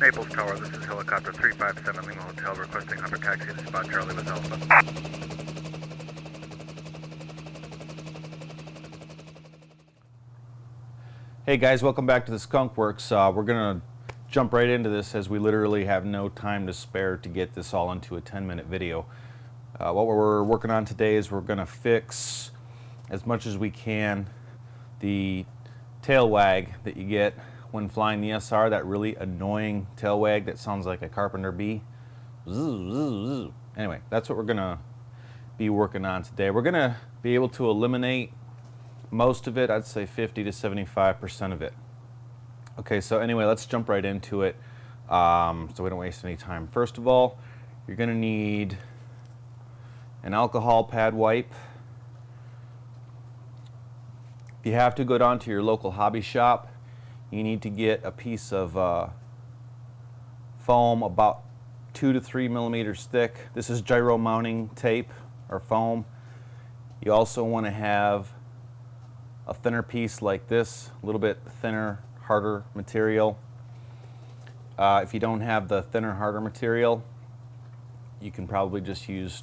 Naples Tower, this is helicopter 357 Lima Hotel requesting Hunter taxi to spot Charlie with Alpha. Hey guys, welcome back to the Skunk Works. We're going to jump right into this as we literally have no time to spare to get this all into a 10-minute video. What we're working on today is we're going to fix as much as we can the tail wag that you get when flying the SR, that really annoying tail wag that sounds like a carpenter bee. Anyway, that's what we're going to be working on today. We're going to be able to eliminate most of it. I'd say 50 to 75% of it. Okay, so anyway, let's jump right into it so we don't waste any time. First of all, you're going to need an alcohol pad wipe. If you have to go down to your local hobby shop, you need to get a piece of foam about 2 to 3 millimeters thick. This is gyro mounting tape or foam. You also want to have a thinner piece like this, a little bit thinner, harder material. If you don't have the thinner, harder material, you can probably just use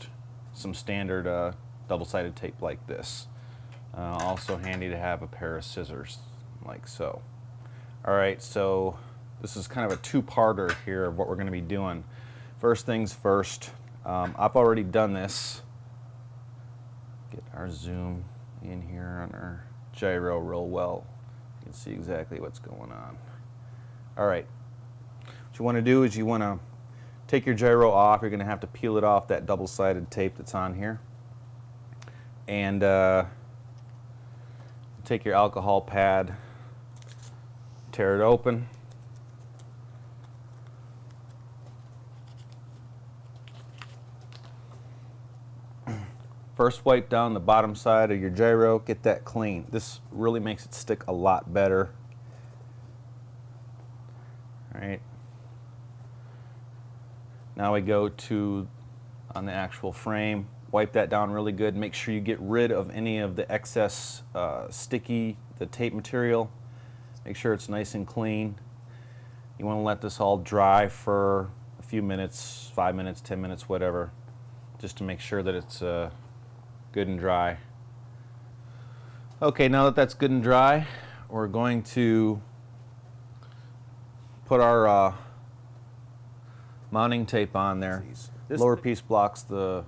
some standard double-sided tape like this. Also handy to have a pair of scissors like so. Alright, so this is kind of a two-parter here of what we're going to be doing. First things first, I've already done this. Get our zoom in here on our gyro real well. You can see exactly what's going on. Alright, what you want to do is you want to take your gyro off. You're going to have to peel it off that double-sided tape that's on here. And take your alcohol pad, tear it open. First wipe down the bottom side of your gyro, get that clean. This really makes it stick a lot better. All right. Now we go to on the actual frame. Wipe that down really good. Make sure you get rid of any of the excess the tape material. Make sure it's nice and clean. You want to let this all dry for a few minutes, 5 minutes, 10 minutes, whatever, just to make sure that it's good and dry. Okay, now that that's good and dry, we're going to put our mounting tape on there. This lower piece blocks the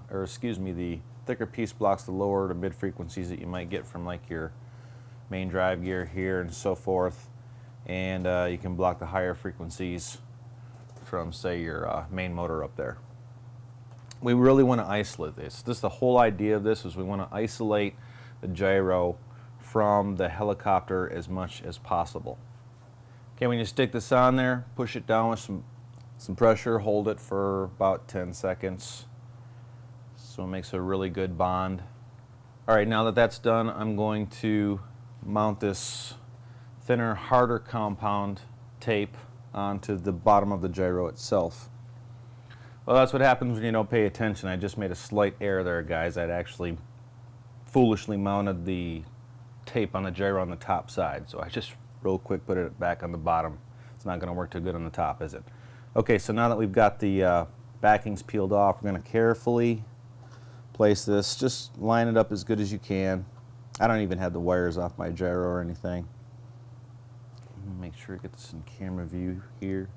thicker piece blocks the lower to mid frequencies that you might get from like your main drive gear here and so forth, and you can block the higher frequencies from, say, your main motor up there. We really want to isolate this. The whole idea of this is we want to isolate the gyro from the helicopter as much as possible. Okay, when you stick this on there, push it down with some pressure, hold it for about 10 seconds. So it makes a really good bond. All right, now that that's done, I'm going to mount this thinner, harder compound tape onto the bottom of the gyro itself. Well, that's what happens when you don't pay attention. I just made a slight error there, guys. I'd actually foolishly mounted the tape on the gyro on the top side. So I just real quick put it back on the bottom. It's not going to work too good on the top, is it? Okay, so now that we've got the backings peeled off, we're going to carefully place this. Just line it up as good as you can. I don't even have the wires off my gyro or anything. Make sure it gets in camera view here.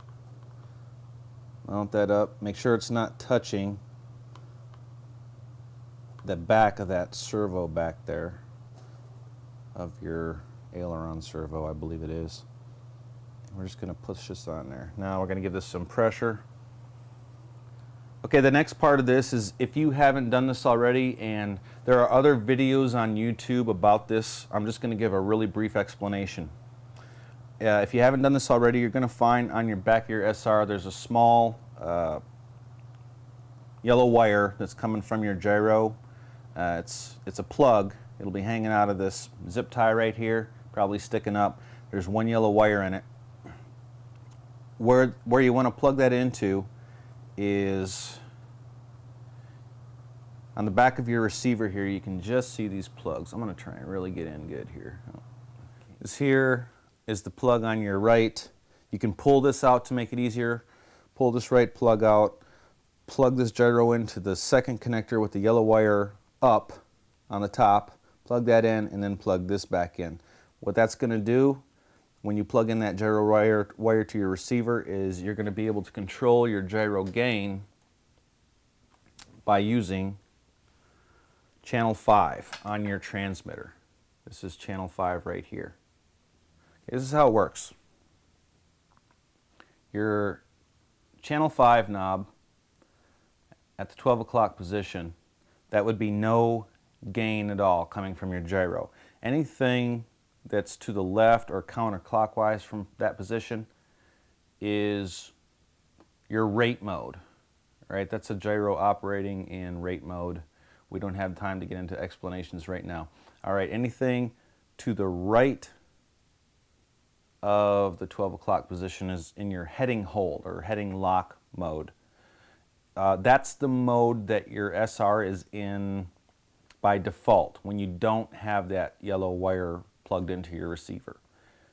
Mount that up. Make sure it's not touching the back of that servo back there of your aileron servo, I believe it is. We're just going to push this on there. Now we're going to give this some pressure. Okay, the next part of this is, if you haven't done this already, and there are other videos on YouTube about this, I'm just going to give a really brief explanation. If you haven't done this already, you're going to find on your back of your SR there's a small yellow wire that's coming from your gyro. It's a plug. It'll be hanging out of this zip tie right here, probably sticking up. There's one yellow wire in it. Where you want to plug that into is on the back of your receiver here. You can just see these plugs. I'm going to try and really get in good here. This here is the plug on your right. You can pull this out to make it easier. Pull this right plug out, plug this gyro into the second connector with the yellow wire up on the top, plug that in, and then plug this back in. What that's going to do when you plug in that gyro wire to your receiver is you're going to be able to control your gyro gain by using channel 5 on your transmitter. This is channel 5 right here. Okay, this is how it works. Your channel 5 knob at the 12 o'clock position, that would be no gain at all coming from your gyro. Anything that's to the left or counterclockwise from that position is your rate mode. Right? That's a gyro operating in rate mode. We don't have time to get into explanations right now. All right, anything to the right of the 12 o'clock position is in your heading hold or heading lock mode. That's the mode that your SR is in by default when you don't have that yellow wire plugged into your receiver.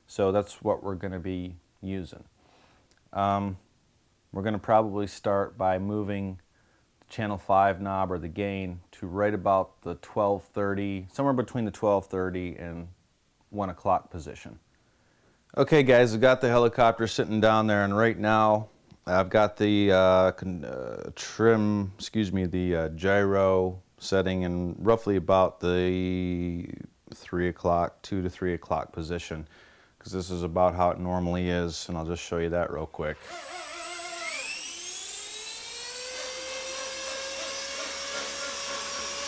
So that's what we're going to be using. We're going to probably start by moving the channel 5 knob or the gain to right about the 12:30, somewhere between the 12:30 and 1 o'clock position. Okay guys, I've got the helicopter sitting down there, and right now I've got the the gyro setting in roughly about the 3 o'clock, 2 to 3 o'clock position, because this is about how it normally is, and I'll just show you that real quick.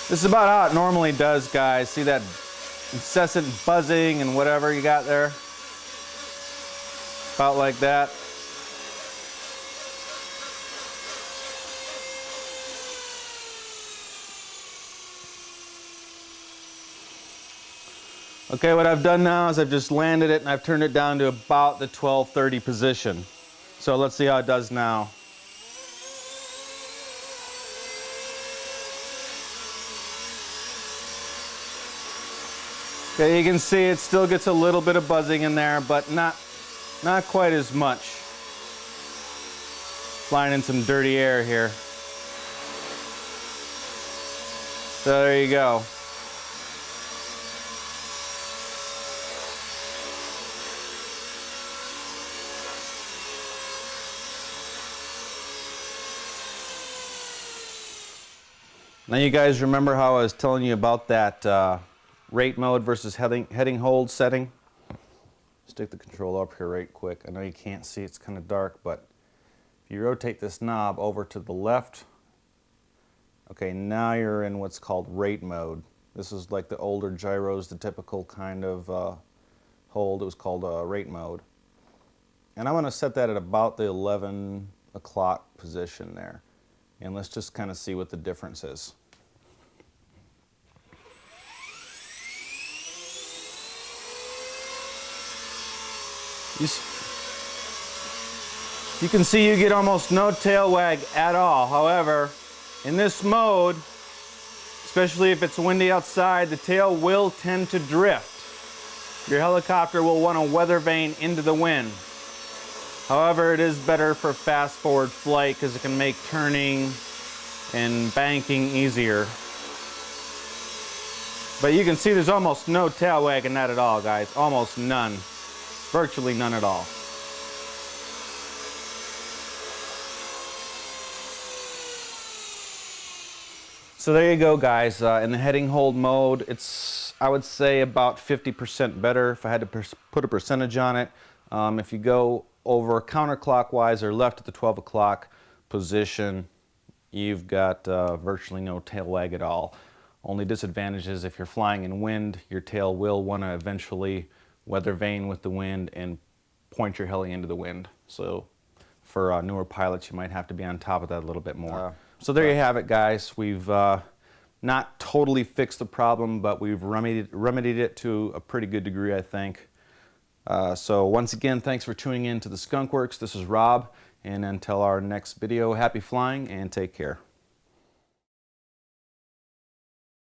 This is about how it normally does, guys. See that incessant buzzing and whatever you got there? About like that. Okay, what I've done now is I've just landed it and I've turned it down to about the 12:30 position. So let's see how it does now. Okay, you can see it still gets a little bit of buzzing in there, but not quite as much. Flying in some dirty air here. So there you go. Now you guys remember how I was telling you about that rate mode versus heading hold setting? Stick the control up here right quick. I know you can't see, it's kind of dark, but if you rotate this knob over to the left, okay, now you're in what's called rate mode. This is like the older gyros, the typical kind of hold. It was called rate mode. And I'm going to set that at about the 11 o'clock position there. And let's just kind of see what the difference is. You can see you get almost no tail wag at all. However, in this mode, especially if it's windy outside, the tail will tend to drift. Your helicopter will want to weather vane into the wind. However, it is better for fast forward flight because it can make turning and banking easier. But you can see there's almost no tail wag in that at all, guys. Almost none. Virtually none at all. So there you go, guys. In the heading hold mode, it's, I would say, about 50% better if I had to put a percentage on it. If you go over counterclockwise or left at the 12 o'clock position, you've got virtually no tail wag at all. Only disadvantage is if you're flying in wind, your tail will want to eventually weather vane with the wind and point your heli into the wind. So for newer pilots, you might have to be on top of that a little bit more. So there you have it, guys. We've not totally fixed the problem, but we've remedied it to a pretty good degree, I think. So once again, thanks for tuning in to the Skunk Works. This is Rob, and until our next video, happy flying and take care.